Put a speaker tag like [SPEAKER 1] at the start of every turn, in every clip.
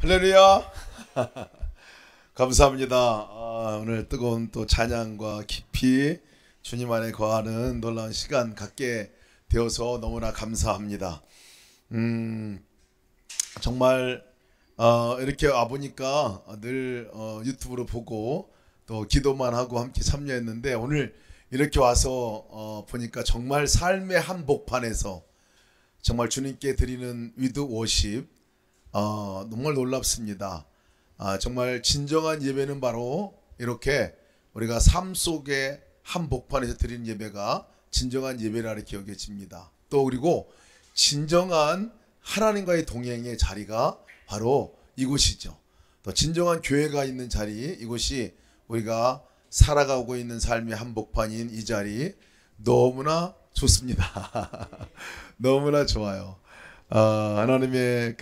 [SPEAKER 1] 할렐루야. 감사합니다. 오늘 뜨거운 또 찬양과 깊이 주님 안에 거하는 놀라운 시간 갖게 되어서 너무나 감사합니다. 정말 이렇게 와보니까 늘 유튜브로 보고 또 기도만 하고 함께 참여했는데, 오늘 이렇게 와서 보니까 정말 삶의 한복판에서 정말 주님께 드리는 위드 워십, 정말 놀랍습니다. 정말 진정한 예배는 바로 이렇게 우리가 삶 속의 한복판에서 드리는 예배가 진정한 예배라 이렇게 여겨집니다. 또 그리고 진정한 하나님과의 동행의 자리가 바로 이곳이죠. 또 진정한 교회가 있는 자리, 이곳이 우리가 살아가고 있는 삶의 한복판인 이 자리, 너무나 좋습니다. 너무나 좋아요. 하나님의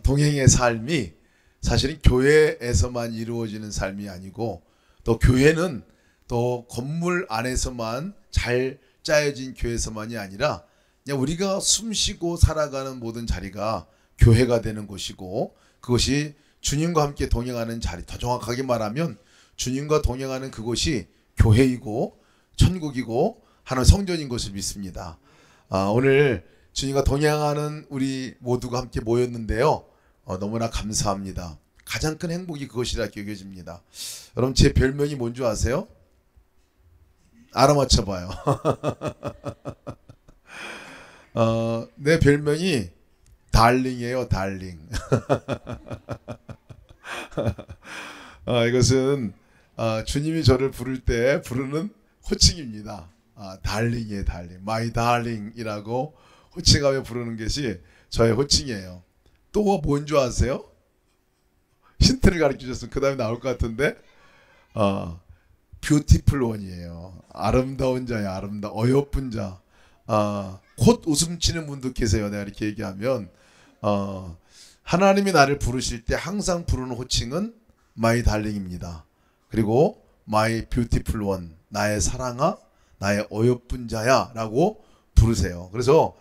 [SPEAKER 1] 동행의 삶이 사실은 교회에서만 이루어지는 삶이 아니고, 또 교회는 또 건물 안에서만 잘 짜여진 교회에서만이 아니라 그냥 우리가 숨쉬고 살아가는 모든 자리가 교회가 되는 곳이고, 그것이 주님과 함께 동행하는 자리, 더 정확하게 말하면 주님과 동행하는 그곳이 교회이고 천국이고 하나님 성전인 것을 믿습니다. 오늘 주님과 동행하는 우리 모두가 함께 모였는데요, 너무나 감사합니다. 가장 큰 행복이 그것이라 여겨집니다. 여러분, 제 별명이 뭔지 아세요? 알아맞혀봐요. 내 별명이 달링이에요. 달링. 이것은 주님이 저를 부를 때 부르는 호칭입니다. 달링이에요. 달링. 마이 달링이라고 호칭하며 부르는 것이 저의 호칭이에요. 또 뭔 줄 아세요? 힌트를 가르쳐줬으면 그 다음에 나올 것 같은데, 뷰티풀 원이에요. 아름다운 자야. 어여쁜 자. 곧 웃음치는 분도 계세요. 내가 이렇게 얘기하면, 하나님이 나를 부르실 때 항상 부르는 호칭은 마이 달링입니다. 그리고 마이 뷰티풀 원, 나의 사랑아, 나의 어여쁜 자야 라고 부르세요. 그래서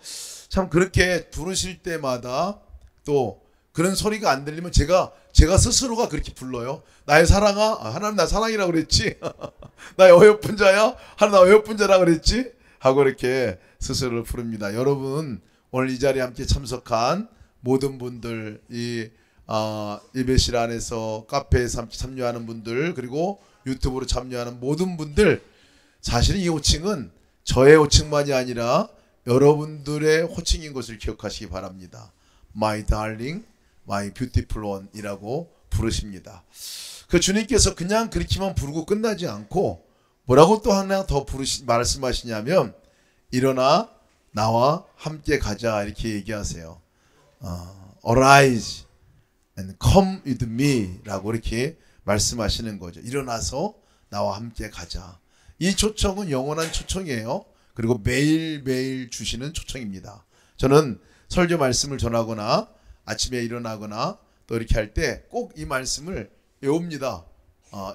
[SPEAKER 1] 참 그렇게 부르실 때마다 또 그런 소리가 안 들리면 제가 스스로가 그렇게 불러요. 나의 사랑아, 하나님 나 사랑이라고 그랬지. 나의 어여쁜 자야, 하나님 나 어여쁜 자라고 그랬지 하고 이렇게 스스로를 부릅니다. 여러분, 오늘 이 자리에 함께 참석한 모든 분들, 이 예배실 안에서 카페에서 함께 참여하는 분들, 그리고 유튜브로 참여하는 모든 분들, 사실은 이 호칭은 저의 호칭만이 아니라 여러분들의 호칭인 것을 기억하시기 바랍니다. My darling, my beautiful one 이라고 부르십니다. 그 주님께서 그냥 그렇게만 부르고 끝나지 않고 뭐라고 또 하나 더 말씀하시냐면, 일어나 나와 함께 가자 이렇게 얘기하세요. Arise and come with me 라고 이렇게 말씀하시는 거죠. 일어나서 나와 함께 가자. 이 초청은 영원한 초청이에요. 그리고 매일매일 주시는 초청입니다. 저는 설교 말씀을 전하거나 아침에 일어나거나 또 이렇게 할 때 꼭 이 말씀을 외웁니다.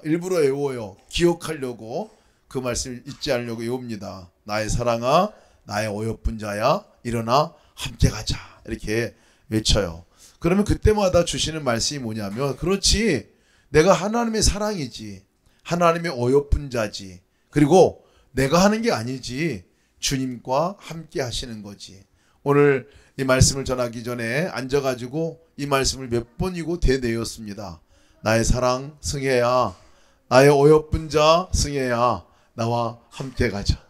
[SPEAKER 1] 일부러 외워요. 기억하려고, 그 말씀을 잊지 않으려고 외웁니다. 나의 사랑아, 나의 어여쁜 자야, 일어나 함께 가자 이렇게 외쳐요. 그러면 그때마다 주시는 말씀이 뭐냐면, 그렇지, 내가 하나님의 사랑이지, 하나님의 어여쁜 자지, 그리고 내가 하는 게 아니지, 주님과 함께 하시는 거지. 오늘 이 말씀을 전하기 전에 앉아가지고 이 말씀을 몇 번이고 되뇌었습니다. 나의 사랑 승혜야, 나의 어여쁜 자 승혜야, 나와 함께 가자.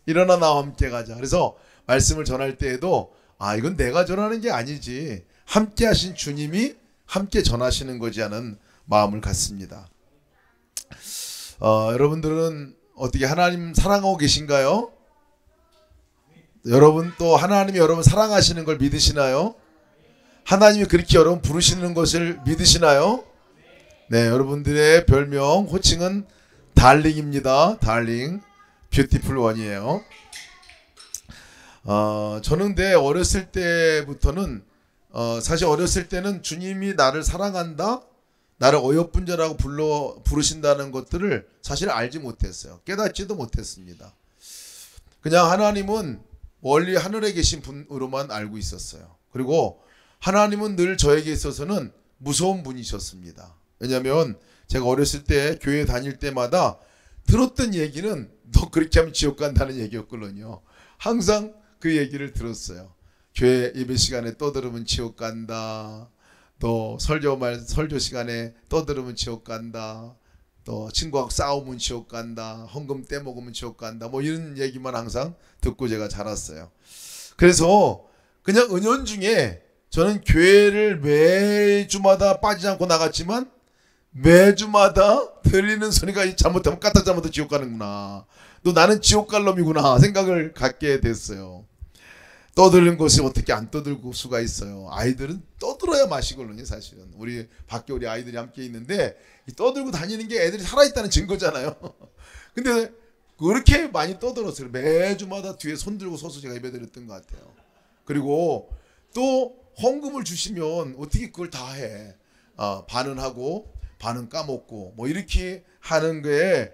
[SPEAKER 1] 일어나 나와 함께 가자. 그래서 말씀을 전할 때에도 이건 내가 전하는 게 아니지, 함께 하신 주님이 함께 전하시는 거지 하는 마음을 갖습니다. 여러분들은 어떻게 하나님 사랑하고 계신가요? 여러분, 또 하나님이 여러분 사랑하시는 걸 믿으시나요? 하나님이 그렇게 여러분 부르시는 것을 믿으시나요? 네, 여러분들의 별명, 호칭은 달링입니다. 달링, 뷰티풀 원이에요. 저는 근데 어렸을 때부터는 사실 어렸을 때는 주님이 나를 사랑한다, 나를 어여쁜 자라고 부르신다는 것들을 사실 알지 못했어요. 깨닫지도 못했습니다. 그냥 하나님은 멀리 하늘에 계신 분으로만 알고 있었어요. 그리고 하나님은 늘 저에게 있어서는 무서운 분이셨습니다. 왜냐하면 제가 어렸을 때 교회 다닐 때마다 들었던 얘기는 너 그렇게 하면 지옥 간다는 얘기였거든요. 항상 그 얘기를 들었어요. 교회 예배 시간에 떠들으면 지옥 간다. 또 설교 시간에 떠들으면 지옥 간다. 또 친구하고 싸우면 지옥 간다. 헌금 떼먹으면 지옥 간다. 뭐 이런 얘기만 항상 듣고 제가 자랐어요. 그래서 그냥 은연중에 저는 교회를 매주마다 빠지지 않고 나갔지만 매주마다 들리는 소리가 잘못하면 까딱 잘못하면 지옥 가는구나. 또 나는 지옥 갈 놈이구나 생각을 갖게 됐어요. 떠드는 것이 어떻게 안 떠들고 수가 있어요. 아이들은 떠들어야 맛이거든요. 사실은 우리 밖에 우리 아이들이 함께 있는데 이 떠들고 다니는 게 애들이 살아있다는 증거잖아요. 근데 그렇게 많이 떠들었어요. 매주마다 뒤에 손 들고 서서 제가 예배드렸던 것 같아요. 그리고 또 헌금을 주시면 어떻게 그걸 다 해. 반은 하고 반은 까먹고 뭐 이렇게 하는 게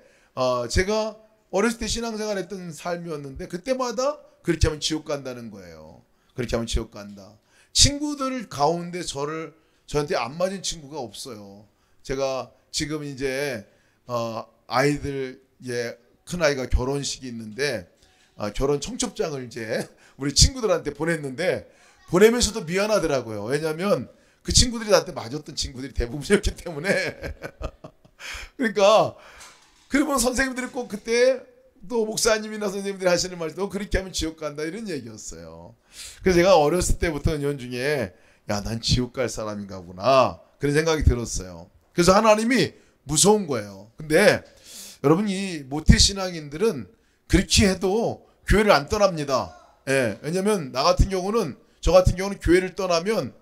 [SPEAKER 1] 제가 어렸을 때 신앙생활 했던 삶이었는데 그때마다 그렇게 하면 지옥 간다는 거예요. 그렇게 하면 지옥 간다. 친구들 가운데 저한테 안 맞은 친구가 없어요. 제가 지금 이제 아이들 큰아이가 결혼식이 있는데 결혼 청첩장을 이제 우리 친구들한테 보냈는데 보내면서도 미안하더라고요. 왜냐하면 그 친구들이 나한테 맞았던 친구들이 대부분이었기 때문에 그러니까 그러면 선생님들이 꼭 그때 또 목사님이나 선생님들이 하시는 말도 그렇게 하면 지옥 간다 이런 얘기였어요. 그래서 제가 어렸을 때부터 연중에 야, 난 지옥 갈 사람인가 보나 그런 생각이 들었어요. 그래서 하나님이 무서운 거예요. 근데 여러분 이 모태신앙인들은 그렇게 해도 교회를 안 떠납니다. 예, 왜냐면 저 같은 경우는 교회를 떠나면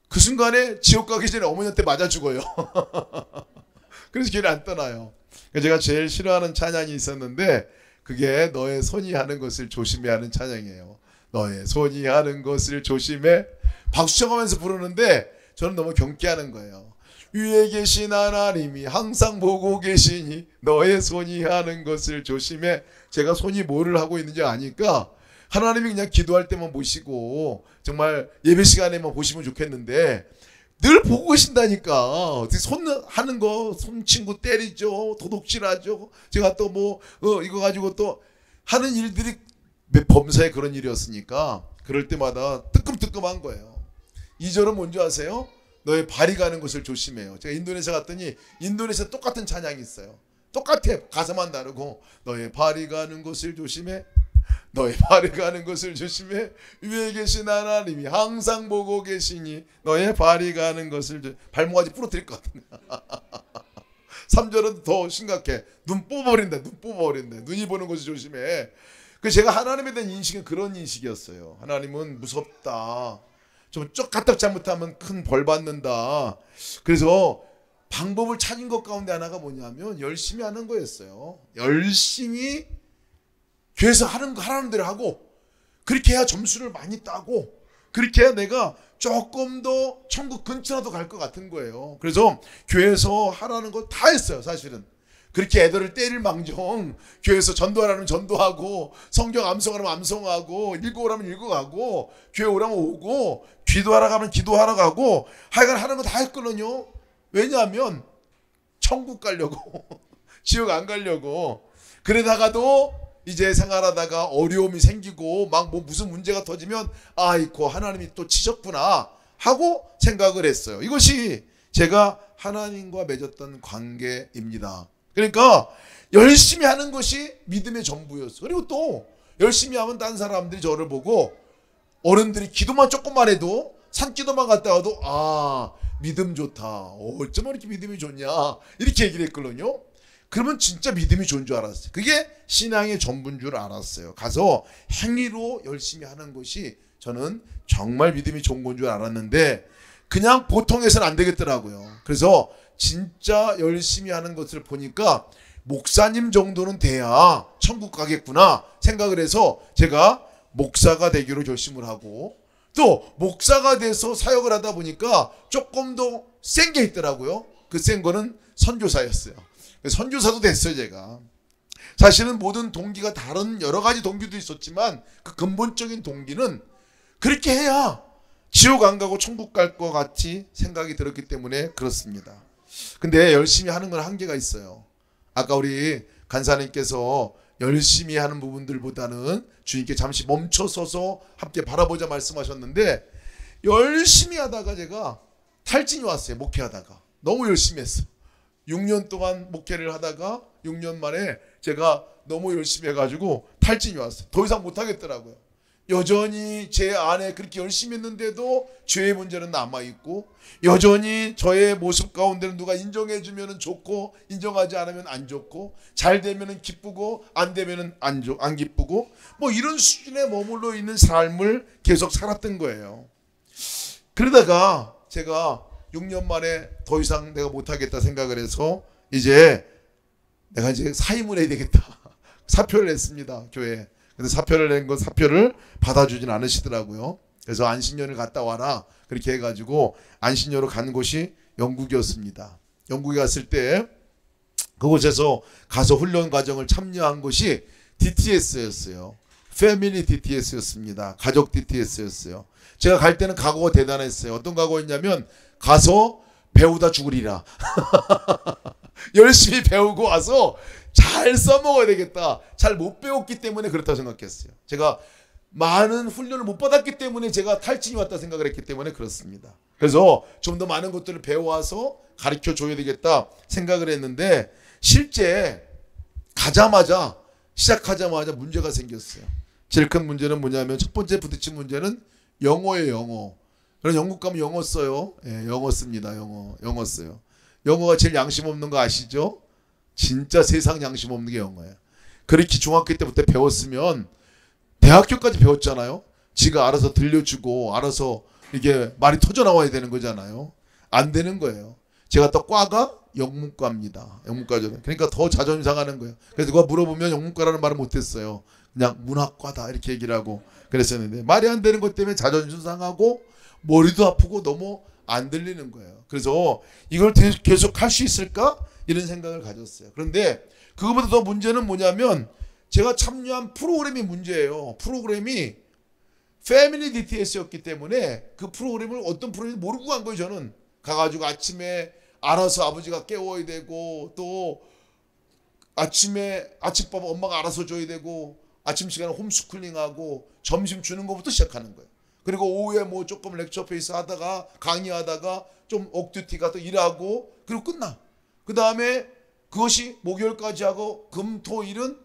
[SPEAKER 1] 그 순간에 지옥 가기 전에 어머니한테 맞아 죽어요. 그래서 교회를 안 떠나요. 제가 제일 싫어하는 찬양이 있었는데 그게 너의 손이 하는 것을 조심해 하는 찬양이에요. 너의 손이 하는 것을 조심해. 박수 쳐가면서 부르는데 저는 너무 경계하는 거예요. 위에 계신 하나님이 항상 보고 계시니 너의 손이 하는 것을 조심해. 제가 손이 뭐를 하고 있는지 아니까 하나님이 그냥 기도할 때만 보시고 정말 예배 시간에만 보시면 좋겠는데 늘 보고 계신다니까. 손 하는 거, 손 친구 때리죠, 도둑질하죠. 제가 또 뭐 이거 가지고 또 하는 일들이 범사에 그런 일이었으니까 그럴 때마다 뜨끔뜨끔한 거예요. 2절은 뭔지 아세요? 너의 발이 가는 것을 조심해요. 제가 인도네시아 갔더니 인도네시아 똑같은 찬양이 있어요. 똑같아. 가사만 다르고 너의 발이 가는 것을 조심해. 너의 발이 가는 것을 조심해. 위에 계신 하나님이 항상 보고 계시니 너의 발이 가는 것을 발목까지 부러뜨릴 것 같은데 3절은 더 심각해. 눈 뽑아버린다. 눈이 보는 것을 조심해. 그래서 제가 하나님에 대한 인식은 그런 인식이었어요. 하나님은 무섭다. 좀 까딱 잘못하면 큰 벌 받는다. 그래서 방법을 찾은 것 가운데 하나가 뭐냐면 열심히 하는 거였어요. 열심히 교회에서 하라는 대로 하고 그렇게 해야 점수를 많이 따고 그렇게 해야 내가 조금 더 천국 근처라도 갈 것 같은 거예요. 그래서 교회에서 하라는 거 다 했어요. 사실은 그렇게 애들을 때릴 망정 교회에서 전도하라면 전도하고 성경 암송하라면 암송하고 읽어오라면 읽어가고 교회 오라면 오고 기도하러 가면 기도하러 가고 하여간 하는 거 다 했거든요. 왜냐하면 천국 가려고 지옥 안 가려고. 그러다가도 이제 생활하다가 어려움이 생기고 막 뭐 무슨 문제가 터지면 아이고 하나님이 또 치셨구나 하고 생각을 했어요. 이것이 제가 하나님과 맺었던 관계입니다. 그러니까 열심히 하는 것이 믿음의 전부였어요. 그리고 또 열심히 하면 다른 사람들이 저를 보고 어른들이 기도만 조금만 해도 산기도만 갔다 와도 믿음 좋다. 어쩜 이렇게 믿음이 좋냐 이렇게 얘기를 했거든요. 그러면 진짜 믿음이 좋은 줄 알았어요. 그게 신앙의 전부인 줄 알았어요. 가서 행위로 열심히 하는 것이 저는 정말 믿음이 좋은 건 줄 알았는데 그냥 보통해서는 안 되겠더라고요. 그래서 진짜 열심히 하는 것을 보니까 목사님 정도는 돼야 천국 가겠구나 생각을 해서 제가 목사가 되기로 결심을 하고 또 목사가 돼서 사역을 하다 보니까 조금 더 센 게 있더라고요. 그 센 거는 선교사였어요. 선교사도 됐어요. 제가 사실은 모든 동기가 다른 여러 가지 동기도 있었지만 그 근본적인 동기는 그렇게 해야 지옥 안 가고 천국 갈 것 같이 생각이 들었기 때문에 그렇습니다. 근데 열심히 하는 건 한계가 있어요. 아까 우리 간사님께서 열심히 하는 부분들보다는 주님께 잠시 멈춰서서 함께 바라보자 말씀하셨는데, 열심히 하다가 제가 탈진이 왔어요. 목회하다가 너무 열심히 했어. 6년 동안 목회를 하다가 6년 만에 제가 너무 열심히 해가지고 탈진이 왔어요. 더 이상 못하겠더라고요. 여전히 제 안에 그렇게 열심히 했는데도 죄의 문제는 남아있고, 여전히 저의 모습 가운데는 누가 인정해주면 좋고 인정하지 않으면 안 좋고, 잘 되면 기쁘고 안 되면 안 기쁘고, 뭐 이런 수준에 머물러 있는 삶을 계속 살았던 거예요. 그러다가 제가 6년 만에 더 이상 내가 못하겠다 생각을 해서 내가 이제 사임을 해야 되겠다. 사표를 냈습니다, 교회에. 근데 사표를 낸 건 사표를 받아주진 않으시더라고요. 그래서 안신년을 갔다 와라 그렇게 해가지고 안신년으로 간 곳이 영국이었습니다. 영국에 갔을 때 그곳에서 가서 훈련 과정을 참여한 것이 DTS였어요. 패밀리 DTS였습니다. 가족 DTS였어요. 제가 갈 때는 각오가 대단했어요. 어떤 각오였냐면, 가서 배우다 죽으리라. 열심히 배우고 와서 잘 써먹어야 되겠다. 잘 못 배웠기 때문에 그렇다고 생각했어요. 제가 많은 훈련을 못 받았기 때문에 제가 탈진이 왔다 생각을 했기 때문에 그렇습니다. 그래서 좀 더 많은 것들을 배워와서 가르쳐 줘야 되겠다 생각을 했는데, 실제 시작하자마자 문제가 생겼어요. 제일 큰 문제는 뭐냐면, 첫 번째 부딪힌 문제는 영어예요. 영어. 그래서 영국 가면 영어 써요. 예, 영어 씁니다. 영어 써요. 영어가 제일 양심 없는 거 아시죠? 진짜 세상 양심 없는 게 영어예요. 그렇게 중학교 때부터 배웠으면 대학교까지 배웠잖아요. 지가 알아서 들려주고 알아서 이게 말이 터져 나와야 되는 거잖아요. 안 되는 거예요. 제가 또 과가 영문과입니다. 영문과죠. 그러니까 더 자존심 상하는 거예요. 그래서 누가 물어보면 영문과라는 말을 못했어요. 그냥 문학과다 이렇게 얘기를 하고 그랬었는데, 말이 안 되는 것 때문에 자존심 상하고 머리도 아프고 너무 안 들리는 거예요. 그래서 이걸 계속 할 수 있을까? 이런 생각을 가졌어요. 그런데 그거보다 더 문제는 뭐냐면, 제가 참여한 프로그램이 문제예요. 프로그램이 패밀리 DTS였기 때문에 그 프로그램을 어떤 프로그램인지 모르고 간 거예요. 저는 가가지고 아침에 알아서 아버지가 깨워야 되고, 또 아침에 아침밥 엄마가 알아서 줘야 되고, 아침 시간에 홈스쿨링하고 점심 주는 것부터 시작하는 거예요. 그리고 오후에 뭐 조금 렉처 페이스 하다가 강의하다가 좀 옥듀티 가서 일하고, 그리고 끝나. 그 다음에 그것이 목요일까지 하고, 금, 토, 일은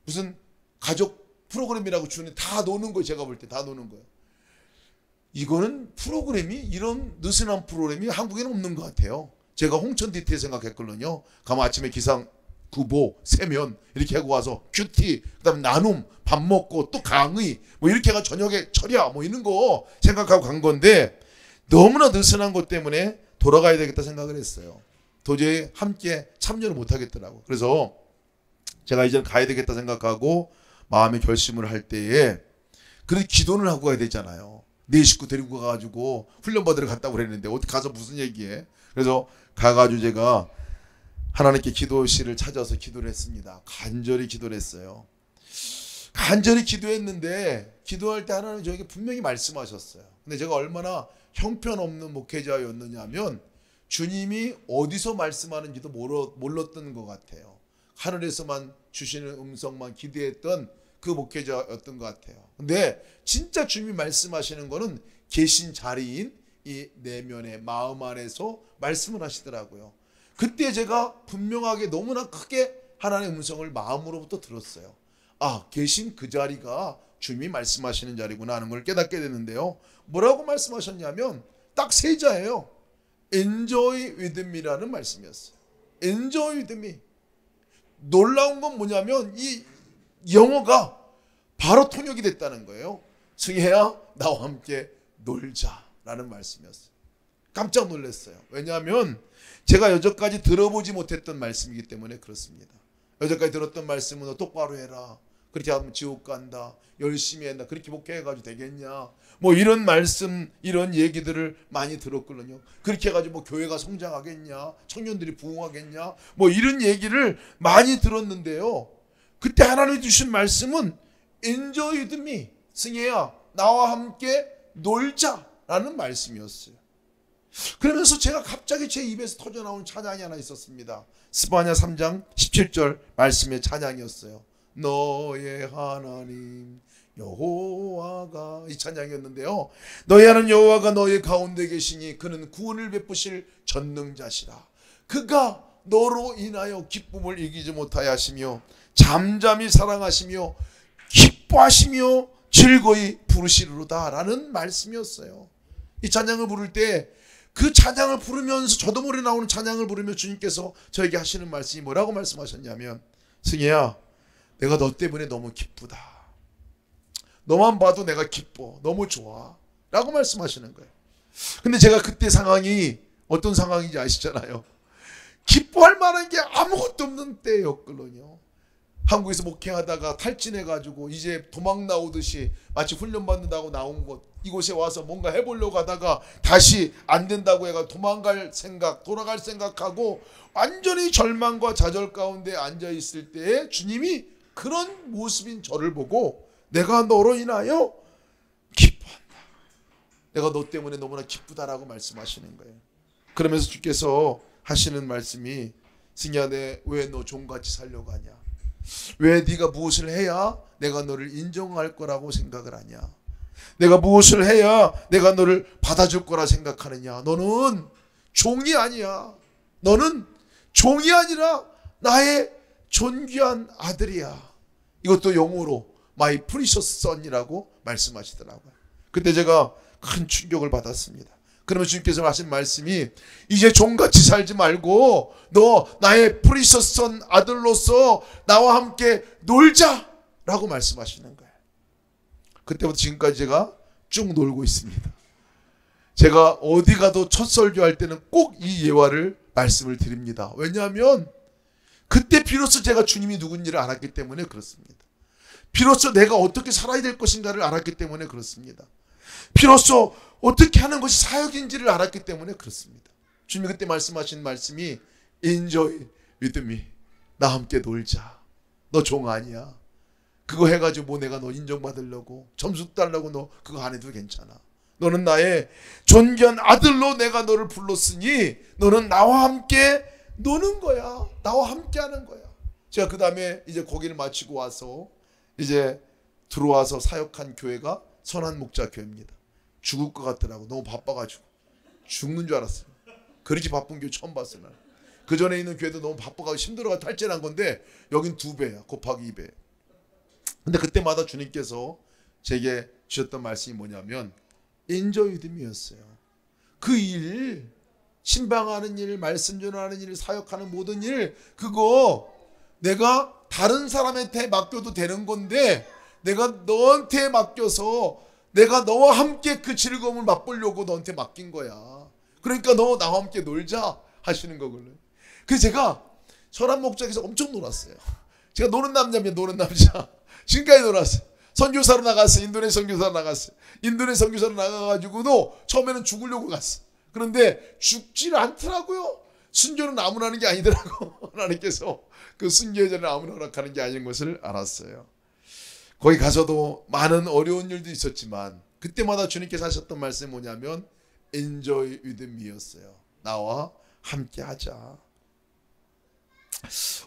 [SPEAKER 1] 무슨 가족 프로그램이라고 주는, 다 노는 거예요. 제가 볼 때 다 노는 거예요. 이거는 프로그램이, 이런 느슨한 프로그램이 한국에는 없는 것 같아요. 제가 홍천 DT 생각했거든요. 가면 아침에 기상, 구보, 세면 이렇게 하고 와서 큐티, 그 다음에 나눔, 밥 먹고 또 강의, 뭐 이렇게 해가 저녁에 철야 뭐 이런 거 생각하고 간 건데, 너무나 느슨한 것 때문에 돌아가야 되겠다 생각을 했어요. 도저히 함께 참여를 못 하겠더라고. 그래서 제가 이제 가야 되겠다 생각하고 마음의 결심을 할 때에, 그래도 기도는 하고 가야 되잖아요. 내 식구 데리고 가가지고 훈련 받으러 갔다고 그랬는데 어디 가서 무슨 얘기해. 그래서 가가지고 제가 하나님께 기도실을 찾아서 기도를 했습니다. 간절히 기도를 했어요. 간절히 기도했는데, 기도할 때 하나님 저에게 분명히 말씀하셨어요. 근데 제가 얼마나 형편없는 목회자였느냐 하면, 주님이 어디서 말씀하는지도 몰랐던 것 같아요. 하늘에서만 주시는 음성만 기대했던 그 목회자였던 것 같아요. 근데 진짜 주님이 말씀하시는 거는 계신 자리인 이 내면의 마음 안에서 말씀을 하시더라고요. 그때 제가 분명하게 너무나 크게 하나님의 음성을 마음으로부터 들었어요. 아, 계신 그 자리가 주님이 말씀하시는 자리구나 하는 걸 깨닫게 됐는데요. 뭐라고 말씀하셨냐면 딱 세 자예요. Enjoy with me라는 말씀이었어요. Enjoy with me. 놀라운 건 뭐냐면 이 영어가 바로 통역이 됐다는 거예요. 승혜야, 나와 함께 놀자라는 말씀이었어요. 깜짝 놀랐어요. 왜냐하면 제가 여태까지 들어보지 못했던 말씀이기 때문에 그렇습니다. 여태까지 들었던 말씀은 너 똑바로 해라, 그렇게 하면 지옥 간다, 열심히 한다, 그렇게 목회해가지고 되겠냐, 뭐 이런 말씀, 이런 얘기들을 많이 들었거든요. 그렇게 해가지고 뭐 교회가 성장하겠냐, 청년들이 부흥하겠냐, 뭐 이런 얘기를 많이 들었는데요. 그때 하나님 주신 말씀은 Enjoy with me, 승혜야 나와 함께 놀자, 라는 말씀이었어요. 그러면서 제가 갑자기 제 입에서 터져나온 찬양이 하나 있었습니다. 스바냐 3장 17절 말씀의 찬양이었어요. 너의 하나님 여호와가, 이 찬양이었는데요. 너의 하나님 여호와가 너의 가운데 계시니 그는 구원을 베푸실 전능자시라. 그가 너로 인하여 기쁨을 이기지 못하여 하시며 잠잠히 사랑하시며 기뻐하시며 즐거이 부르시리로다 라는 말씀이었어요. 이 찬양을 부를 때 그 찬양을 부르면서 저도 모르게 나오는 찬양을 부르며 주님께서 저에게 하시는 말씀이 뭐라고 말씀하셨냐면, 승희야, 내가 너 때문에 너무 기쁘다. 너만 봐도 내가 기뻐. 너무 좋아. 라고 말씀하시는 거예요. 근데 제가 그때 상황이 어떤 상황인지 아시잖아요. 기뻐할 만한 게 아무것도 없는 때였거든요. 한국에서 목회하다가 탈진해가지고 이제 도망 나오듯이 마치 훈련받는다고 나온 곳, 이곳에 와서 뭔가 해보려고 하다가 다시 안 된다고 해가 도망갈 생각, 돌아갈 생각하고 완전히 절망과 좌절 가운데 앉아있을 때에 주님이 그런 모습인 저를 보고 내가 너로 인하여 기뻐한다. 내가 너 때문에 너무나 기쁘다라고 말씀하시는 거예요. 그러면서 주께서 하시는 말씀이, 승희야, 왜 너 종같이 살려고 하냐? 왜 네가 무엇을 해야 내가 너를 인정할 거라고 생각을 하냐? 내가 무엇을 해야 내가 너를 받아줄 거라 생각하느냐? 너는 종이 아니야. 너는 종이 아니라 나의 존귀한 아들이야. 이것도 영어로 My precious son이라고 말씀하시더라고요. 그때 제가 큰 충격을 받았습니다. 그러면 주님께서 하신 말씀이, 이제 종같이 살지 말고 너 나의 precious son 아들로서 나와 함께 놀자라고 말씀하시는 거예요. 그때부터 지금까지 제가 쭉 놀고 있습니다. 제가 어디 가도 첫 설교할 때는 꼭 이 예화를 말씀을 드립니다. 왜냐하면 그때 비로소 제가 주님이 누군지를 알았기 때문에 그렇습니다. 비로소 내가 어떻게 살아야 될 것인가를 알았기 때문에 그렇습니다. 비로소 어떻게 하는 것이 사역인지를 알았기 때문에 그렇습니다. 주님이 그때 말씀하신 말씀이 Enjoy with me. 나 함께 놀자. 너 종 아니야. 그거 해가지고 뭐 내가 너 인정받으려고 점수 달라고 너 그거 안 해도 괜찮아. 너는 나의 존귀한 아들로 내가 너를 불렀으니 너는 나와 함께 노는 거야. 나와 함께 하는 거야. 제가 그 다음에 이제 거기를 마치고 와서 이제 들어와서 사역한 교회가 선한 목자 교회입니다. 죽을 것 같더라고. 너무 바빠가지고 죽는 줄 알았어요. 그렇게 바쁜 교회 처음 봤어요. 나는. 그 전에 있는 교회도 너무 바빠가지고 힘들어가 탈진한 건데 여긴 2배야. 곱하기 2배. 근데 그때마다 주님께서 제게 주셨던 말씀이 뭐냐면 Enjoy with me였어요. 그 일, 신방하는 일, 말씀 전하는 일, 사역하는 모든 일, 그거 내가 다른 사람한테 맡겨도 되는 건데 내가 너한테 맡겨서 내가 너와 함께 그 즐거움을 맛보려고 너한테 맡긴 거야. 그러니까 너 나와 함께 놀자 하시는 거거든요. 그래서 제가 설한 목장에서 엄청 놀았어요. 제가 노는 남자면 노는 남자. 지금까지 놀았어요. 선교사로 나갔어요. 인도네시아 선교사로 나갔어요. 인도네시아 선교사로 나가가지고도 처음에는 죽으려고 갔어. 그런데 죽지를 않더라고요. 순교는 아무나 하는 게 아니더라고. 하나님께서 그 순교의 자리를 아무나 허락하는 게 아닌 것을 알았어요. 거기 가서도 많은 어려운 일도 있었지만 그때마다 주님께서 하셨던 말씀이 뭐냐면 Enjoy with me였어요. 나와 함께 하자.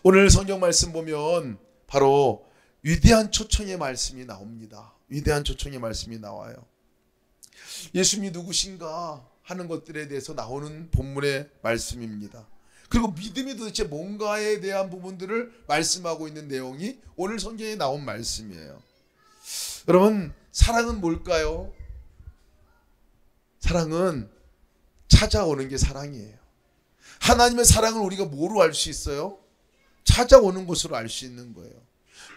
[SPEAKER 1] 오늘 성경 말씀 보면 바로 위대한 초청의 말씀이 나옵니다. 위대한 초청의 말씀이 나와요. 예수님이 누구신가 하는 것들에 대해서 나오는 본문의 말씀입니다. 그리고 믿음이 도대체 뭔가에 대한 부분들을 말씀하고 있는 내용이 오늘 성경에 나온 말씀이에요. 여러분, 사랑은 뭘까요? 사랑은 찾아오는 게 사랑이에요. 하나님의 사랑을 우리가 뭐로 알 수 있어요? 찾아오는 것으로 알 수 있는 거예요.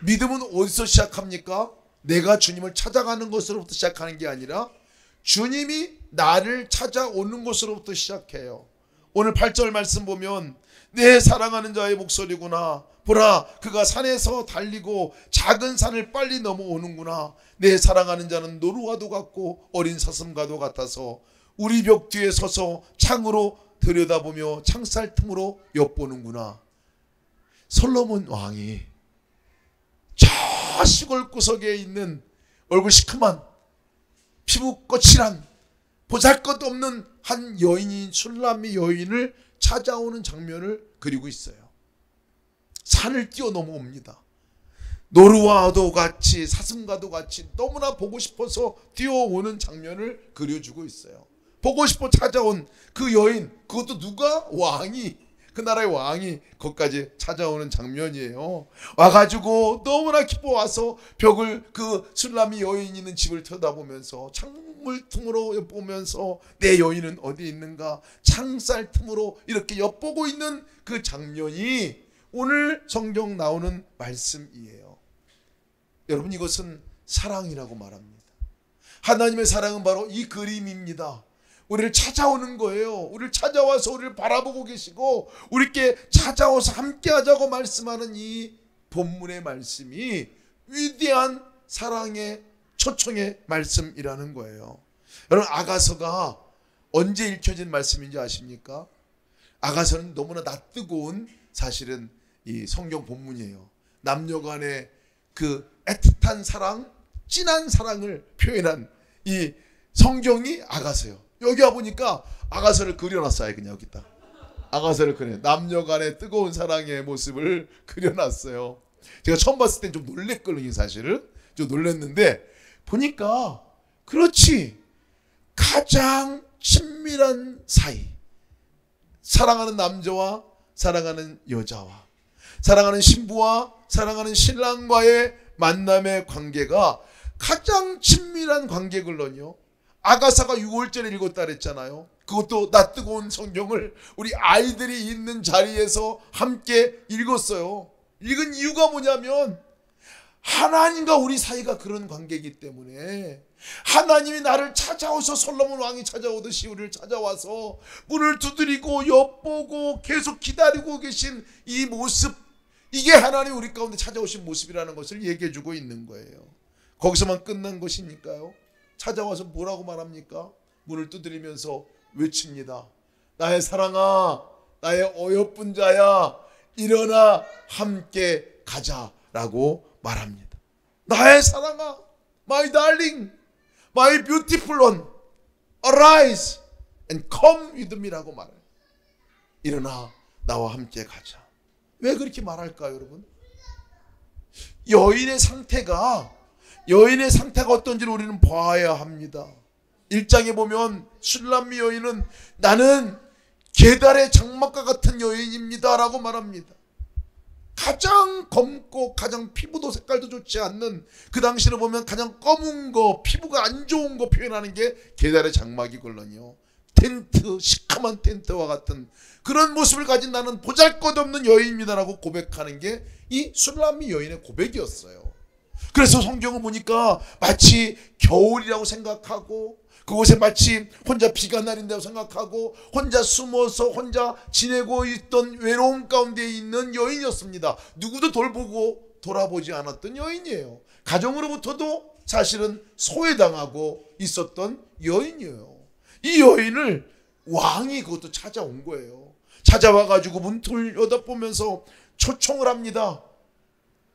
[SPEAKER 1] 믿음은 어디서 시작합니까? 내가 주님을 찾아가는 것으로부터 시작하는 게 아니라 주님이 나를 찾아오는 것으로부터 시작해요. 오늘 8절 말씀 보면 내 사랑하는 자의 목소리구나. 보라, 그가 산에서 달리고 작은 산을 빨리 넘어오는구나. 내 사랑하는 자는 노루와도 같고 어린 사슴과도 같아서 우리 벽 뒤에 서서 창으로 들여다보며 창살 틈으로 엿보는구나. 솔로몬 왕이 저 시골 구석에 있는 얼굴 시큼한 피부 거칠한 보잘것없는 한 여인인 술람미 여인을 찾아오는 장면을 그리고 있어요. 산을 뛰어넘어옵니다. 노루와도 같이 사슴과도 같이 너무나 보고 싶어서 뛰어오는 장면을 그려주고 있어요. 보고 싶어 찾아온 그 여인, 그것도 누가? 왕이, 그 나라의 왕이 거기까지 찾아오는 장면이에요. 와가지고 너무나 기뻐 와서 벽을, 그 술람이 여인 있는 집을 쳐다보면서 창문 틈으로 엿보면서 내 여인은 어디 있는가, 창살 틈으로 이렇게 엿보고 있는 그 장면이 오늘 성경 나오는 말씀이에요. 여러분, 이것은 사랑이라고 말합니다. 하나님의 사랑은 바로 이 그림입니다. 우리를 찾아오는 거예요. 우리를 찾아와서 우리를 바라보고 계시고 우리께 찾아와서 함께하자고 말씀하는 이 본문의 말씀이 위대한 사랑의 초청의 말씀이라는 거예요. 여러분, 아가서가 언제 읽혀진 말씀인지 아십니까? 아가서는 너무나 낯뜨거운 사실은 이 성경 본문이에요. 남녀 간의 그 애틋한 사랑, 진한 사랑을 표현한 이 성경이 아가서예요. 여기 와보니까 아가서를 그려놨어요. 그냥 여기다 아가서를 그려, 남녀 간의 뜨거운 사랑의 모습을 그려놨어요. 제가 처음 봤을 땐 좀 놀랬거든요. 사실은 좀 놀랐는데 보니까 그렇지, 가장 친밀한 사이, 사랑하는 남자와 사랑하는 여자와 사랑하는 신부와 사랑하는 신랑과의 만남의 관계가 가장 친밀한 관계걸로요. 아가사가 6월절에 읽었다 그랬잖아요. 그것도 낯뜨거운 성경을 우리 아이들이 있는 자리에서 함께 읽었어요. 읽은 이유가 뭐냐면 하나님과 우리 사이가 그런 관계이기 때문에, 하나님이 나를 찾아오셔서 솔로몬 왕이 찾아오듯이 우리를 찾아와서 문을 두드리고 엿보고 계속 기다리고 계신 이 모습, 이게 하나님 우리 가운데 찾아오신 모습이라는 것을 얘기해 주고 있는 거예요. 거기서만 끝난 것이니까요. 찾아와서 뭐라고 말합니까? 문을 두드리면서 외칩니다. 나의 사랑아, 나의 어여쁜 자야, 일어나 함께 가자라고 말합니다. 나의 사랑아, my darling, my beautiful one, arise and come with me라고 말해요. 일어나 나와 함께 가자. 왜 그렇게 말할까요, 여러분? 여인의 상태가 어떤지를 우리는 봐야 합니다. 1장에 보면 술람미 여인은 나는 게달의 장막과 같은 여인입니다 라고 말합니다. 가장 검고 가장 피부도 색깔도 좋지 않는, 그 당시를 보면 가장 검은 거, 피부가 안 좋은 거 표현하는 게 게달의 장막이걸랑요. 텐트, 시커먼 텐트와 같은 그런 모습을 가진 나는 보잘것없는 여인입니다라고 고백하는 게 이 술람미 여인의 고백이었어요. 그래서 성경을 보니까 마치 겨울이라고 생각하고, 그곳에 마치 혼자 비가 내린다고 생각하고 혼자 숨어서 혼자 지내고 있던 외로움 가운데 있는 여인이었습니다. 누구도 돌보고 돌아보지 않았던 여인이에요. 가정으로부터도 사실은 소외당하고 있었던 여인이에요. 이 여인을 왕이 그것도 찾아온 거예요. 찾아와가지고 문틀 여닫보면서 초청을 합니다.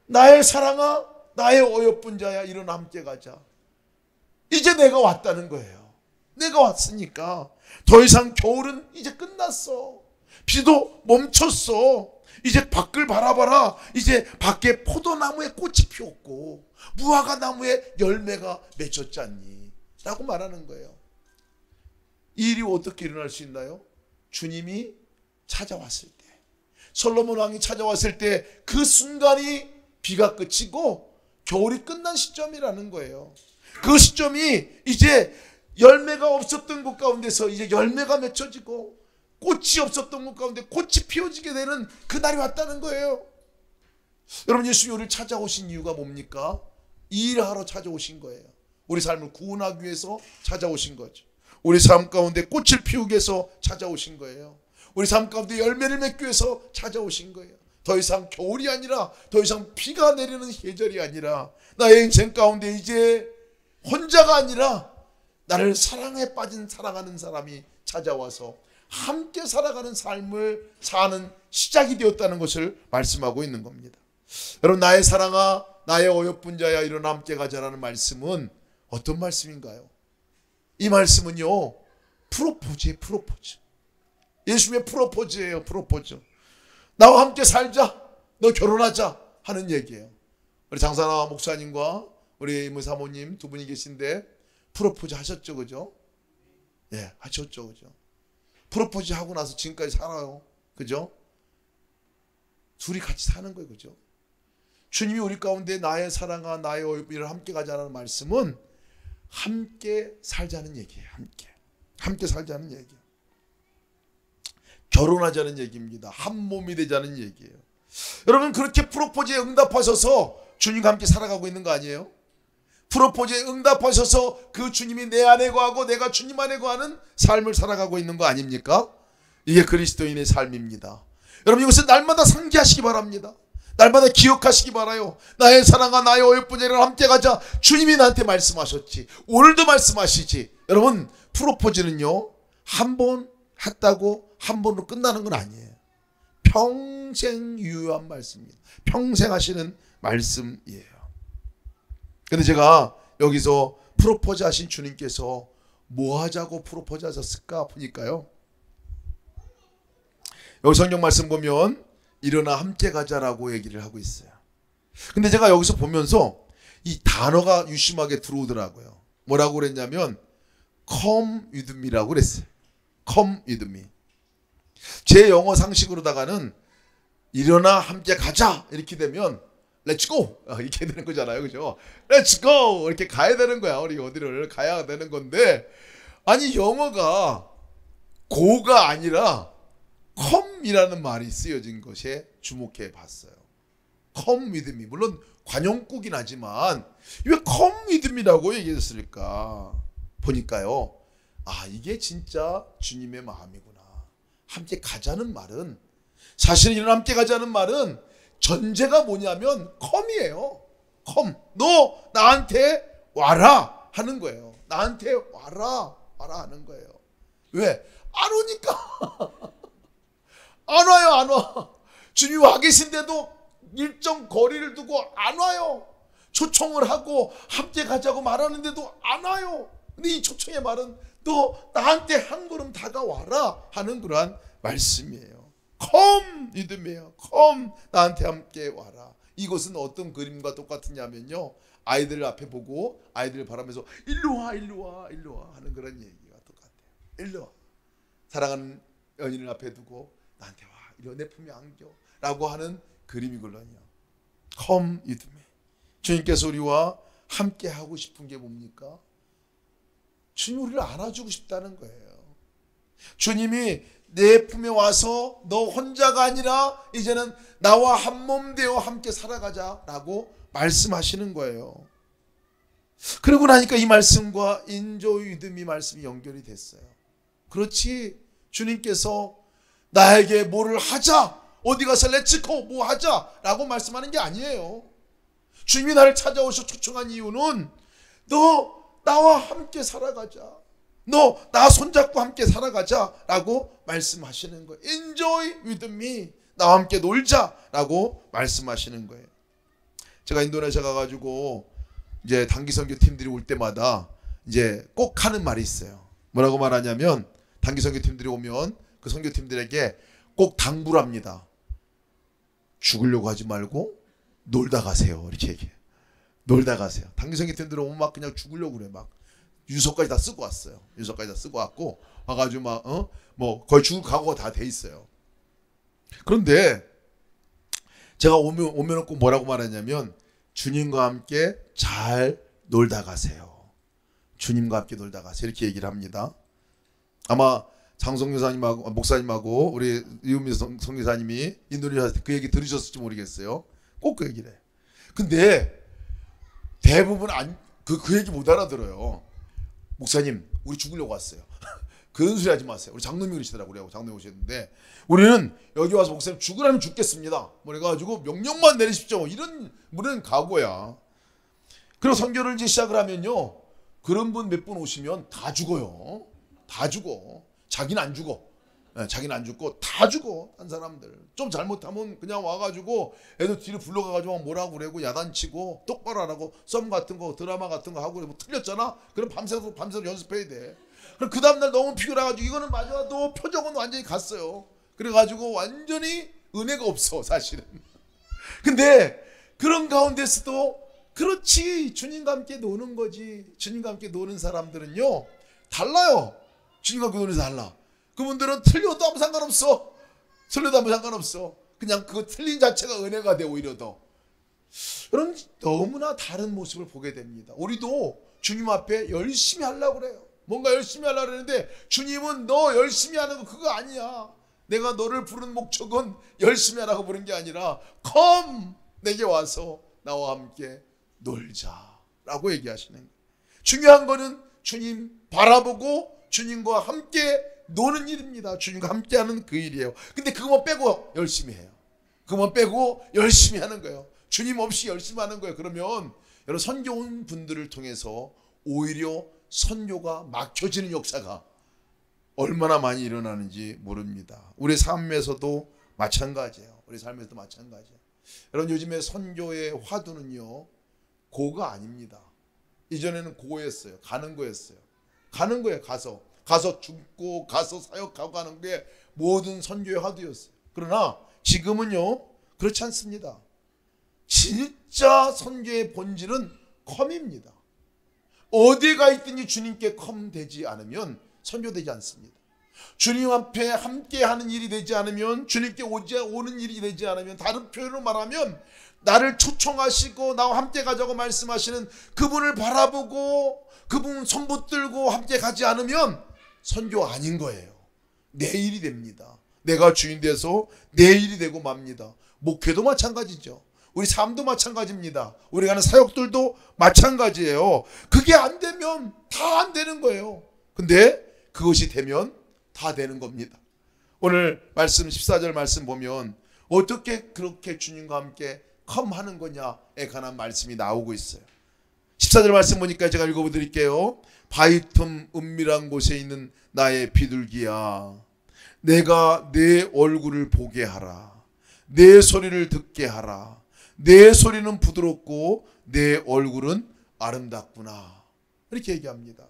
[SPEAKER 1] 나의 사랑아, 나의 어여쁜 자야, 일어나 함께 가자. 이제 내가 왔다는 거예요. 내가 왔으니까 더 이상 겨울은 이제 끝났어. 비도 멈췄어. 이제 밖을 바라봐라. 이제 밖에 포도나무에 꽃이 피었고 무화과 나무에 열매가 맺혔지 않니? 라고 말하는 거예요. 이 일이 어떻게 일어날 수 있나요? 주님이 찾아왔을 때, 솔로몬 왕이 찾아왔을 때 그 순간이 비가 그치고 겨울이 끝난 시점이라는 거예요. 그 시점이 이제 열매가 없었던 곳 가운데서 이제 열매가 맺혀지고 꽃이 없었던 곳 가운데 꽃이 피어지게 되는 그날이 왔다는 거예요. 여러분, 예수님이 우리를 찾아오신 이유가 뭡니까? 이 일을 하러 찾아오신 거예요. 우리 삶을 구원하기 위해서 찾아오신 거죠. 우리 삶 가운데 꽃을 피우기 위해서 찾아오신 거예요. 우리 삶 가운데 열매를 맺기 위해서 찾아오신 거예요. 더 이상 겨울이 아니라, 더 이상 비가 내리는 계절이 아니라, 나의 인생 가운데 이제 혼자가 아니라 나를 사랑에 빠진 사랑하는 사람이 찾아와서 함께 살아가는 삶을 사는 시작이 되었다는 것을 말씀하고 있는 겁니다. 여러분, 나의 사랑아, 나의 어여쁜 자야, 일어나 함께 가자라는 말씀은 어떤 말씀인가요? 이 말씀은요, 프로포즈예요. 프로포즈. 예수님의 프로포즈예요. 프로포즈. 나와 함께 살자. 너 결혼하자 하는 얘기예요. 우리 장사나 목사님과 우리 사모님 두 분이 계신데 프로포즈 하셨죠, 그죠? 예, 하셨죠, 그죠? 프로포즈 하고 나서 지금까지 살아요, 그죠? 둘이 같이 사는 거예요, 그죠? 주님이 우리 가운데 나의 사랑아, 나의 어이를 함께 가자는 말씀은 함께 살자는 얘기예요. 함께 살자는 얘기예요. 결혼하자는 얘기입니다. 한 몸이 되자는 얘기예요. 여러분, 그렇게 프로포즈에 응답하셔서 주님과 함께 살아가고 있는 거 아니에요? 프로포즈에 응답하셔서 그 주님이 내 안에 거하고 내가 주님 안에 거하는 삶을 살아가고 있는 거 아닙니까? 이게 그리스도인의 삶입니다. 여러분, 이것을 날마다 상기하시기 바랍니다. 날마다 기억하시기 바라요. 나의 사랑아, 나의 어여쁜이를 함께 가자. 주님이 나한테 말씀하셨지. 오늘도 말씀하시지. 여러분, 프로포즈는요, 한 번 했다고 한 번으로 끝나는 건 아니에요. 평생 유효한 말씀입니다. 평생 하시는 말씀이에요. 근데 제가 여기서 프로포즈 하신 주님께서 뭐 하자고 프로포즈 하셨을까 보니까요, 여기 성경 말씀 보면 일어나 함께 가자라고 얘기를 하고 있어요. 근데 제가 여기서 보면서 이 단어가 유심하게 들어오더라고요. 뭐라고 그랬냐면 come with me라고 그랬어요. come with me. 제 영어 상식으로다가는 일어나 함께 가자 이렇게 되면 Let's go 이렇게 되는 거잖아요, 그죠? Let's go 이렇게 가야 되는 거야. 우리 어디를 가야 되는 건데, 아니 영어가 go가 아니라 come이라는 말이 쓰여진 것에 주목해 봤어요. come with me. 물론 관용구긴 하지만 왜 come with me라고 얘기했을까 보니까요, 아, 이게 진짜 주님의 마음이구나. 함께 가자는 말은, 사실은 이런 함께 가자는 말은 전제가 뭐냐면 come이에요. come. 너 나한테 와라 하는 거예요. 나한테 와라 하는 거예요. 왜? 안 오니까. 안 와요, 안 와. 주님이 와 계신데도 일정 거리를 두고 안 와요. 초청을 하고 함께 가자고 말하는데도 안 와요. 근데 이 초청의 말은 너 나한테 한 걸음 다가와라 하는 그러한 말씀이에요. come 믿음이에요. come 나한테 함께 와라. 이것은 어떤 그림과 똑같으냐면요, 아이들 앞에 보고 아이들을 바라면서 일로 와 하는 그런 얘기가 똑같아요. 일로 와. 사랑하는 연인을 앞에 두고 나한테 와, 이리 내 품에 안겨 라고 하는 그림이거든요. come with me. 주님께서 우리와 함께 하고 싶은 게 뭡니까? 주님 우리를 안아주고 싶다는 거예요. 주님이 내 품에 와서 너 혼자가 아니라 이제는 나와 한 몸 되어 함께 살아가자라고 말씀하시는 거예요. 그러고 나니까 이 말씀과 인조의 믿음이 말씀이 연결이 됐어요. 그렇지, 주님께서 나에게 뭐를 하자, 어디 가서 렛츠고 뭐 하자 라고 말씀하는 게 아니에요. 주님이 나를 찾아오셔 초청한 이유는 너 나와 함께 살아가자, 너 나 손잡고 함께 살아가자 라고 말씀하시는 거예요. Enjoy with me. 나와 함께 놀자 라고 말씀하시는 거예요. 제가 인도네시아 가가지고 이제 단기 선교 팀들이 올 때마다 이제 꼭 하는 말이 있어요. 뭐라고 말하냐면, 단기 선교 팀들이 오면 그 선교 팀들에게 꼭 당부를 합니다. 죽으려고 하지 말고 놀다 가세요. 이렇게 얘기해요. 놀다 가세요. 단기 선교 팀들은 오면 막 그냥 죽으려고 그래. 막 유서까지 다 쓰고 왔어요. 유서까지 다 쓰고 왔고 와가지고 막 뭐 거의 죽을 각오가 다 돼 있어요. 그런데 제가 오면 꼭 뭐라고 말하냐면, 주님과 함께 잘 놀다 가세요. 주님과 함께 놀다 가세요. 이렇게 얘기를 합니다. 아마 장성교사님하고 목사님하고 우리 이은미 성교사님이 인도네시아 때 그 얘기 들으셨을지 모르겠어요. 꼭 그 얘기를 해. 근데 대부분 그 얘기 못 알아들어요. 목사님, 우리 죽으려고 왔어요. 그런 소리 하지 마세요. 우리 장로님이 그러시더라고요. 장로님 오셨는데, 우리는 여기 와서 목사님 죽으라면 죽겠습니다. 뭐 그래가지고 명령만 내리십시오. 이런 각오야. 그리고 선교를 이제 시작을 하면요, 그런 분 몇 분 오시면 다 죽어요. 다 죽어. 자기는 안 죽어. 자기는 안 죽고 다 죽어. 한 사람들 좀 잘못하면 그냥 와가지고 애들 뒤로 불러가가지고 뭐라고 그러고 야단치고 똑바로 안 하고 썸 같은 거 드라마 같은 거 하고 뭐 틀렸잖아? 그럼 밤새서 연습해야 돼. 그럼 그 다음날 너무 피곤해가지고 이거는 맞아도 표정은 완전히 갔어요. 그래가지고 완전히 은혜가 없어 사실은. 근데 그런 가운데서도 그렇지, 주님과 함께 노는 거지. 주님과 함께 노는 사람들은요 달라요. 주님과 함께 노는 사람 달라. 그분들은 틀려도 아무 상관없어. 틀려도 아무 상관없어. 그냥 그 틀린 자체가 은혜가 돼. 오히려 더 그런 너무나 다른 모습을 보게 됩니다. 우리도 주님 앞에 열심히 하려고 그래요. 뭔가 열심히 하려고 그러는데 주님은 너 열심히 하는 거 그거 아니야. 내가 너를 부른 목적은 열심히 하라고 부른 게 아니라 come 내게 와서 나와 함께 놀자라고 얘기하시는 거예요. 중요한 거는 주님 바라보고 주님과 함께 노는 일입니다. 주님과 함께하는 그 일이에요. 근데 그것만 빼고 열심히 해요. 그것만 빼고 열심히 하는 거예요. 주님 없이 열심히 하는 거예요. 그러면 여러분 선교원 분들을 통해서 오히려 선교가 막혀지는 역사가 얼마나 많이 일어나는지 모릅니다. 우리 삶에서도 마찬가지예요. 우리 삶에서도 마찬가지예요. 여러분 요즘에 선교의 화두는요 고가 아닙니다. 이전에는 고였어요. 가는 거였어요. 가는 거예요. 가서 죽고 가서 사역하고 하는 게 모든 선교의 화두였어요. 그러나 지금은요 그렇지 않습니다. 진짜 선교의 본질은 컴입니다. 어디가 있든지 주님께 컴되지 않으면 선교되지 않습니다. 주님 앞에 함께하는 일이 되지 않으면, 주님께 오는 일이 되지 않으면, 다른 표현으로 말하면 나를 초청하시고 나와 함께 가자고 말씀하시는 그분을 바라보고 그분 손 붙들고 함께 가지 않으면 선교 아닌 거예요. 내 일이 됩니다. 내가 주인 돼서 내 일이 되고 맙니다. 목회도 마찬가지죠. 우리 삶도 마찬가지입니다. 우리가 하는 사역들도 마찬가지예요. 그게 안 되면 다 안 되는 거예요. 근데 그것이 되면 다 되는 겁니다. 오늘 말씀 14절 말씀 보면 어떻게 그렇게 주님과 함께 컴하는 거냐에 관한 말씀이 나오고 있어요. 14절 말씀 보니까 제가 읽어드릴게요. 바위 틈 은밀한 곳에 있는 나의 비둘기야, 내가 내 얼굴을 보게 하라. 내 소리를 듣게 하라. 내 소리는 부드럽고 내 얼굴은 아름답구나. 이렇게 얘기합니다.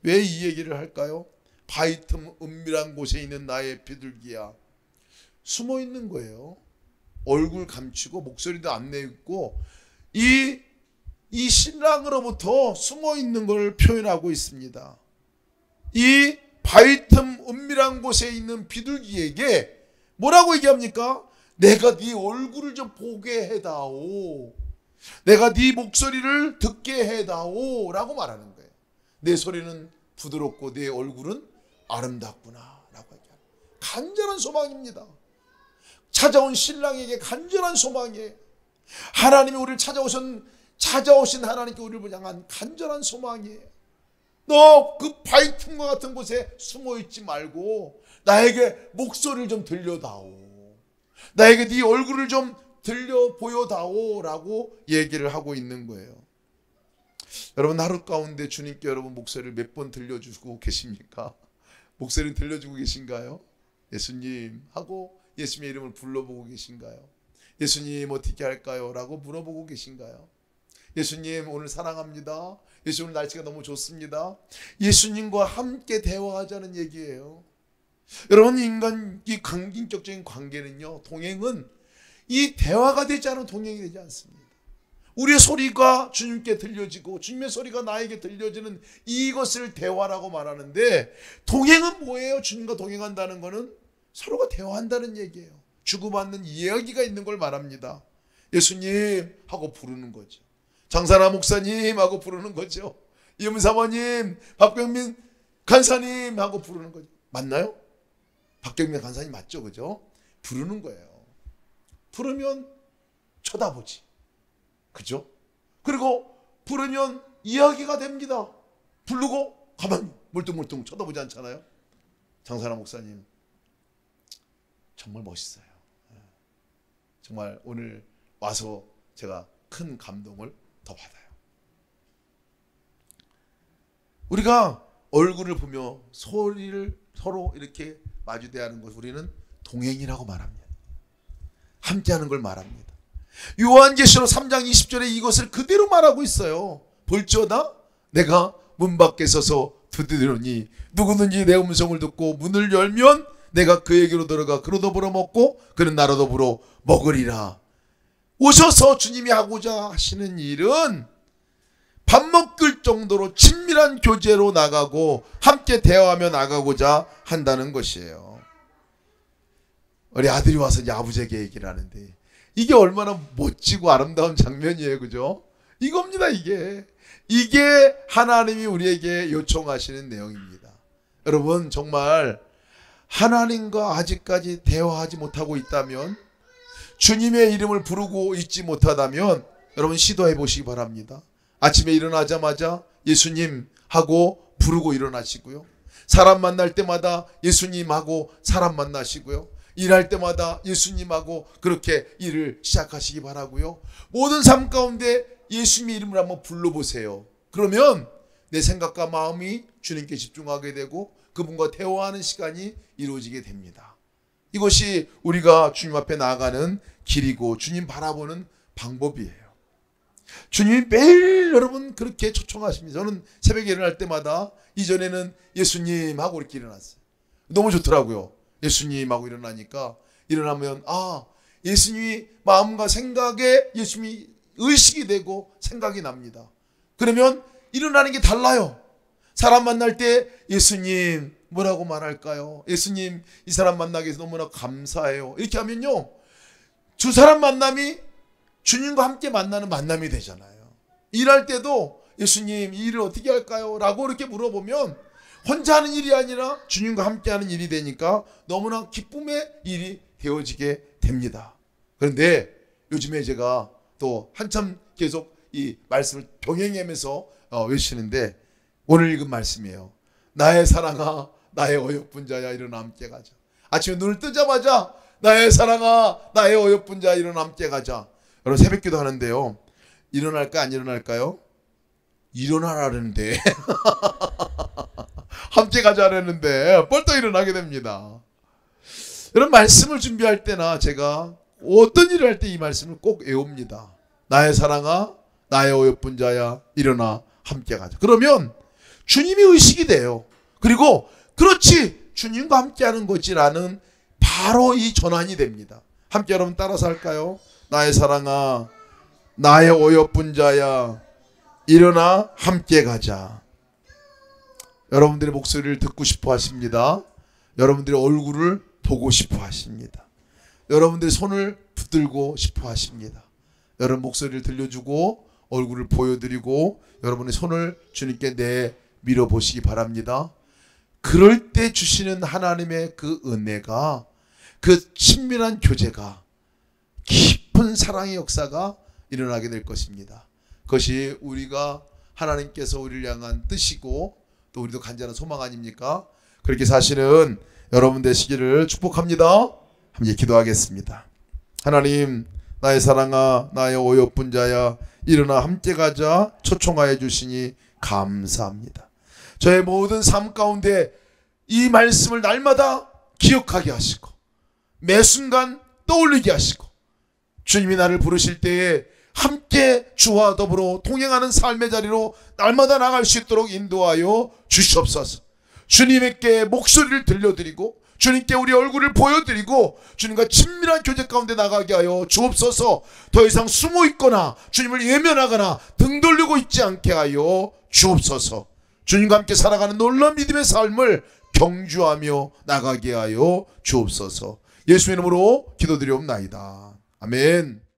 [SPEAKER 1] 왜 이 얘기를 할까요? 바위 틈 은밀한 곳에 있는 나의 비둘기야. 숨어 있는 거예요. 얼굴 감추고 목소리도 안 내고 이 신랑으로부터 숨어 있는 걸 표현하고 있습니다. 이 바위 틈 은밀한 곳에 있는 비둘기에게 뭐라고 얘기합니까? 내가 네 얼굴을 좀 보게 해다오. 내가 네 목소리를 듣게 해다오 라고 말하는 거예요. 내 소리는 부드럽고 내 얼굴은 아름답구나 라고 얘기합니다. 간절한 소망입니다. 찾아온 신랑에게 간절한 소망이에요. 하나님이 우리를 찾아오신 하나님께 우리를 향한 간절한 소망이에요. 너 그 바위 틈과 같은 곳에 숨어 있지 말고 나에게 목소리를 좀 들려다오. 나에게 네 얼굴을 좀 들려 보여다오 라고 얘기를 하고 있는 거예요. 여러분 하루 가운데 주님께 여러분 목소리를 몇 번 들려주고 계십니까? 목소리를 들려주고 계신가요? 예수님 하고 예수님의 이름을 불러보고 계신가요? 예수님 어떻게 할까요? 라고 물어보고 계신가요? 예수님 오늘 사랑합니다. 예수님 오늘 날씨가 너무 좋습니다. 예수님과 함께 대화하자는 얘기예요. 여러분 이 관계적인 관계는요, 동행은 이 대화가 되지 않으면 동행이 되지 않습니다. 우리의 소리가 주님께 들려지고 주님의 소리가 나에게 들려지는 이것을 대화라고 말하는데, 동행은 뭐예요? 주님과 동행한다는 것은 서로가 대화한다는 얘기예요. 주고받는 이야기가 있는 걸 말합니다. 예수님 하고 부르는 거죠. 장사나 목사님 하고 부르는 거죠. 이음사모님, 박병민 간사님 하고 부르는 거죠. 맞나요? 박경민 간사님 맞죠? 그죠? 부르는 거예요. 부르면 쳐다보지. 그죠? 그리고 부르면 이야기가 됩니다. 부르고 가만히 물뚱물뚱 쳐다보지 않잖아요. 장사나 목사님 정말 멋있어요. 정말 오늘 와서 제가 큰 감동을 더 받아요. 우리가 얼굴을 보며 소리를 서로 이렇게 마주대하는 것, 우리는 동행이라고 말합니다. 함께하는 걸 말합니다. 요한계시록 3장 20절에 이것을 그대로 말하고 있어요. 볼지어다 내가 문 밖에 서서 두드리노니 누구든지 내 음성을 듣고 문을 열면 내가 그에게로 들어가 그로 더불어 먹고 그는 나로 더불어 먹으리라. 오셔서 주님이 하고자 하시는 일은 밥 먹을 정도로 친밀한 교제로 나가고 함께 대화하며 나가고자 한다는 것이에요. 우리 아들이 와서 이제 아버지에게 얘기를 하는데 이게 얼마나 멋지고 아름다운 장면이에요. 그죠? 이겁니다. 이게 하나님이 우리에게 요청하시는 내용입니다. 여러분, 정말 하나님과 아직까지 대화하지 못하고 있다면, 주님의 이름을 부르고 있지 못하다면 여러분 시도해 보시기 바랍니다. 아침에 일어나자마자 예수님 하고 부르고 일어나시고요. 사람 만날 때마다 예수님 하고 사람 만나시고요. 일할 때마다 예수님하고 그렇게 일을 시작하시기 바라고요. 모든 삶 가운데 예수님의 이름을 한번 불러보세요. 그러면 내 생각과 마음이 주님께 집중하게 되고 그분과 대화하는 시간이 이루어지게 됩니다. 이것이 우리가 주님 앞에 나아가는 길이고 주님 바라보는 방법이에요. 주님이 매일 여러분 그렇게 초청하십니다. 저는 새벽에 일어날 때마다 이전에는 예수님 하고 이렇게 일어났어요. 너무 좋더라고요. 예수님 하고 일어나니까 일어나면 예수님이 마음과 생각에 예수님이 의식이 되고 생각이 납니다. 그러면 일어나는 게 달라요. 사람 만날 때 예수님 뭐라고 말할까요? 예수님 이 사람 만나게 해서 너무나 감사해요. 이렇게 하면요, 두 사람 만남이 주님과 함께 만나는 만남이 되잖아요. 일할 때도 예수님 이 일을 어떻게 할까요? 라고 이렇게 물어보면 혼자 하는 일이 아니라 주님과 함께 하는 일이 되니까 너무나 기쁨의 일이 되어지게 됩니다. 그런데 요즘에 제가 또 한참 계속 이 말씀을 병행하면서 외치는데 오늘 읽은 말씀이에요. 나의 사랑아 나의 어여쁜 자야 일어나 함께 가자. 아침에 눈을 뜨자마자 나의 사랑아 나의 어여쁜 자야 일어나 함께 가자. 여러분 새벽기도 하는데요, 일어날까 안 일어날까요? 일어나라는데 함께 가자라는데 벌떡 일어나게 됩니다. 여러분 말씀을 준비할 때나 제가 어떤 일을 할 때 이 말씀을 꼭 외웁니다. 나의 사랑아 나의 어여쁜 자야 일어나 함께 가자. 그러면 주님이 의식이 돼요. 그리고 그렇지 주님과 함께하는 것이라는 바로 이 전환이 됩니다. 함께 여러분 따라서 할까요? 나의 사랑아 나의 어여쁜 자야 일어나 함께 가자. 여러분들의 목소리를 듣고 싶어 하십니다. 여러분들의 얼굴을 보고 싶어 하십니다. 여러분들의 손을 붙들고 싶어 하십니다. 여러분 목소리를 들려주고 얼굴을 보여드리고 여러분의 손을 주님께 내밀어 보시기 바랍니다. 그럴 때 주시는 하나님의 그 은혜가, 그 친밀한 교제가, 깊은 사랑의 역사가 일어나게 될 것입니다. 그것이 우리가 하나님께서 우리를 향한 뜻이고 또 우리도 간절한 소망 아닙니까? 그렇게 사시는 여러분 되시기를 축복합니다. 함께 기도하겠습니다. 하나님, 나의 사랑아 나의 어여쁜 자야 일어나 함께 가자 초청하여 주시니 감사합니다. 저의 모든 삶 가운데 이 말씀을 날마다 기억하게 하시고 매 순간 떠올리게 하시고 주님이 나를 부르실 때에 함께 주와 더불어 동행하는 삶의 자리로 날마다 나갈 수 있도록 인도하여 주시옵소서. 주님께 목소리를 들려드리고 주님께 우리 얼굴을 보여드리고 주님과 친밀한 교제 가운데 나가게 하여 주옵소서. 더 이상 숨어 있거나 주님을 외면하거나 등 돌리고 있지 않게 하여 주옵소서. 주님과 함께 살아가는 놀라운 믿음의 삶을 경주하며 나가게 하여 주옵소서. 예수의 이름으로 기도드리옵나이다. 아멘.